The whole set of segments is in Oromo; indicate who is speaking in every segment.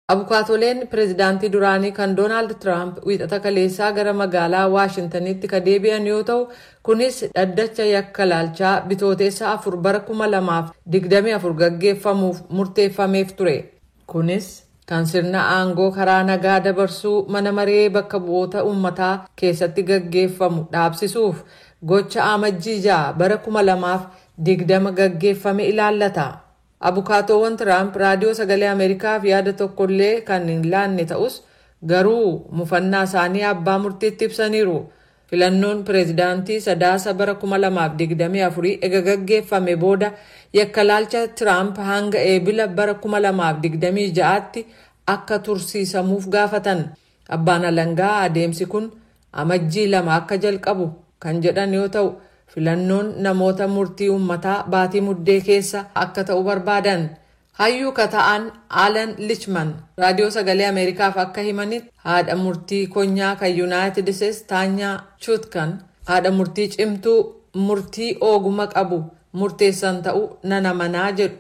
Speaker 1: Abukaatoleen Prezidaantii Duraanii kan Doonald Traamp wiixata kaleessaa gara magaalaa Waashintanitti ka deebi'an yoo ta'u, kunis dhaddacha yakka-ilaalchaa Bitootessa 4 bara 2024 gaggeeffamuuf murteeffameef ture. Kunis kan sirna aangoo karaa nagaa dabarsuu mana maree bakka bu'oota uummataa keessatti gaggeeffamu dhaabsisuuf gocha amajjii 6 bara 2020 gaggeeffame ilaallata. Abukaatoowwan Traamp raadiyoo sagalee Ameerikaaf yaada tokkollee kan hin laanne ta'us garuu mufannaa isaanii abbaa murtiitti ibsaniiru. Filannoon Prezidaantii sadaasa bara 2024 ega gaggeeffame booda yakka-ilaalcha Traamp hanga eebila bara 2026tti akka tursiisamuuf gaafatan. Abbaan alangaa adeemsi kun amajjii 2 akka jalqabu kan jedhan yoo ta'u, filannoon namoota murtii uummataa baatii muddee keessa akka ta'u barbaadan. Hayyuu ka ta'an Alan Lichman raadiyoo sagalee Ameerikaaf akka himanitti haadha murtii konyaa kan United States Taanyaa Chutkan haadha murtii cimtuu murtii ooguma qabu murteessan ta'u nan amanaa jedhu.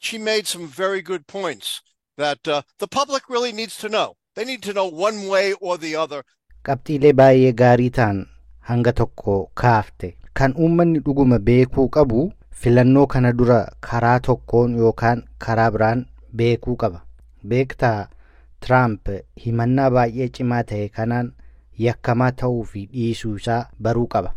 Speaker 2: She made some very good points that the public really needs to know. They need to know one way or the other.
Speaker 3: Qabxiilee baay'ee gaarii ta'an hanga tokko kaafte kan uummanni dhuguma beekuu qabu filannoo kana dura karaa tokkoon yookaan karaa biraan beekuu qaba. Beektaa Traamp himannaa baay'ee cimaa ta'e kanaan yakkamaa ta'uu fi dhiisuu isaa baruu qaba.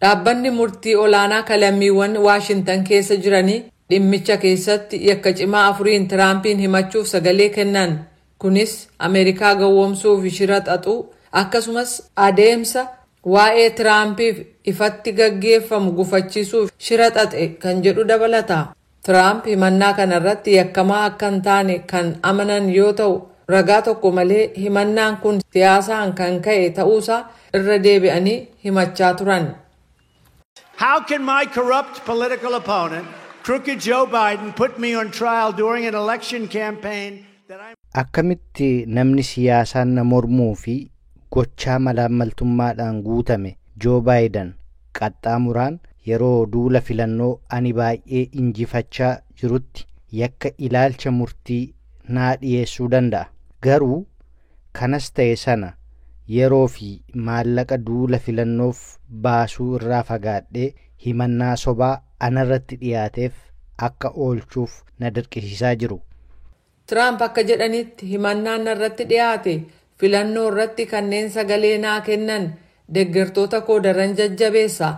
Speaker 1: Dhaabbanni murtii olaanaa kalammiiwwan Waashintan keessa jiranii dhimmicha keessatti yakka cimaa 4 Tiraampiin himachuuf sagalee kennan. Kunis Ameerikaa gowwoomsuuf shira xaxuu akkasumas adeemsa waa'ee Tiraampiif ifatti gaggeeffamu gufachiisuuf shira xaxe kan jedhu dabalata. Traamp himannaa kanarratti yakkamaa akka hin taane kan amanan yoo ta'u, ragaa tokko malee himannaan kun siyaasaan kan ka'e ta'uusaa irra deebi'anii himachaa turan.
Speaker 4: How can my corrupt political opponent, crooked Joe Biden, put me on trial during an election campaign that I'm...
Speaker 3: Akkamitti namni siyaasaan na mormuu fi gochaa malaammaltummaadhaan guutame Joe Biden qaxxaamuraan yeroo duula filannoo ani baay'ee injifachaa jirutti yakka-ilaalcha murtii naa dhiyeessuu danda'a. Garuu kanas ta'e sana yeroo fi maallaqa duula filannoof baasuu irraa fagaadhee himannaa sobaa anarratti dhiyaateef akka oolchuuf na dirqisiisaa jiru.
Speaker 1: Traamp akka jedhanitti himannaan irratti dhiyaate filannoo irratti kanneen sagalee naa kennan deeggartoota koo daran jajjabeessa.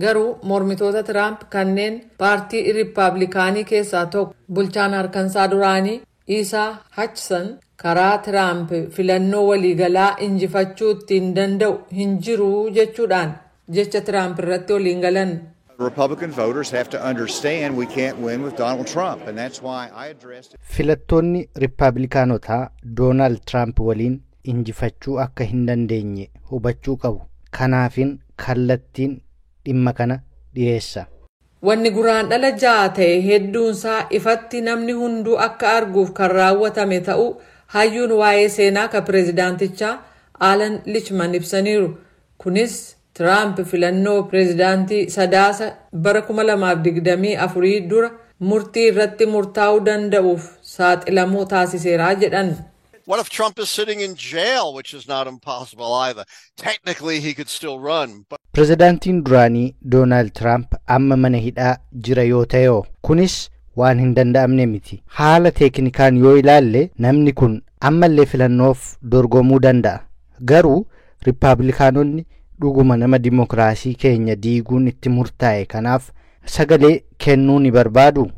Speaker 1: Garuu mormitoota Traamp kanneen paartii Riippaabilikaanii keessaa tokko bulchaan harkansaa duraanii Isaa Hachsan karaa Traamp filannoo waliigalaa injifachuu ittiin danda'u hin jiru jechuudhaan jecha Traamp irratti waliin galan.
Speaker 5: Republican voters have to understand we can't win with Donald Trump, and that's why I addressed it.
Speaker 3: Filattoonni Riippaabilikaanotaa Doonald Traamp waliin injifachuu akka hin dandeenye hubachuu qabu. Kanaafin kallattiin dhimma kana dhiyeessa.
Speaker 1: Wanni guraandhala 6 ta'e hedduunsaa ifatti namni hunduu akka arguuf kan raawwatame ta'uu hayyuun waa'ee seenaa ka Prezidaantichaa Alan Lichman ibsaniiru. Kunis Traamp filannoo Prezidaantii sadaasa bara 2024 dura murtii irratti murtaa'uu danda'uuf saaxilamuu taasiseera jedhan.
Speaker 2: What if Trump is sitting in jail, which is not impossible either? Technically, he could still run. But...
Speaker 3: Prezidaantiin Duraanii Doonald Traamp amma mana hidhaa jira yoo ta'e kunis waan hin danda'amne miti. Haala teeknikaan yoo ilaalle namni kun ammallee filannoof dorgomuu danda'a. Garuu Riippaabilikaanonni dhuguma nama dimokiraasii keenya diiguun itti murtaa'e kanaaf sagalee kennuu ni barbaadu.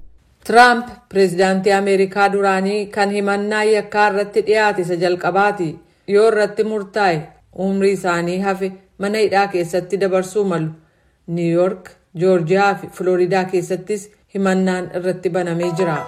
Speaker 1: Traamp Prezidaantii Ameerikaa duraanii kan himannaa yakkaa irratti dhiyaate isa jalqabaati. Yoo irratti murtaa'e umrii isaanii hafe mana hidhaa keessatti dabarsuu malu. New York, Georgia fi Florida keessattis himannaan irratti banamee jira.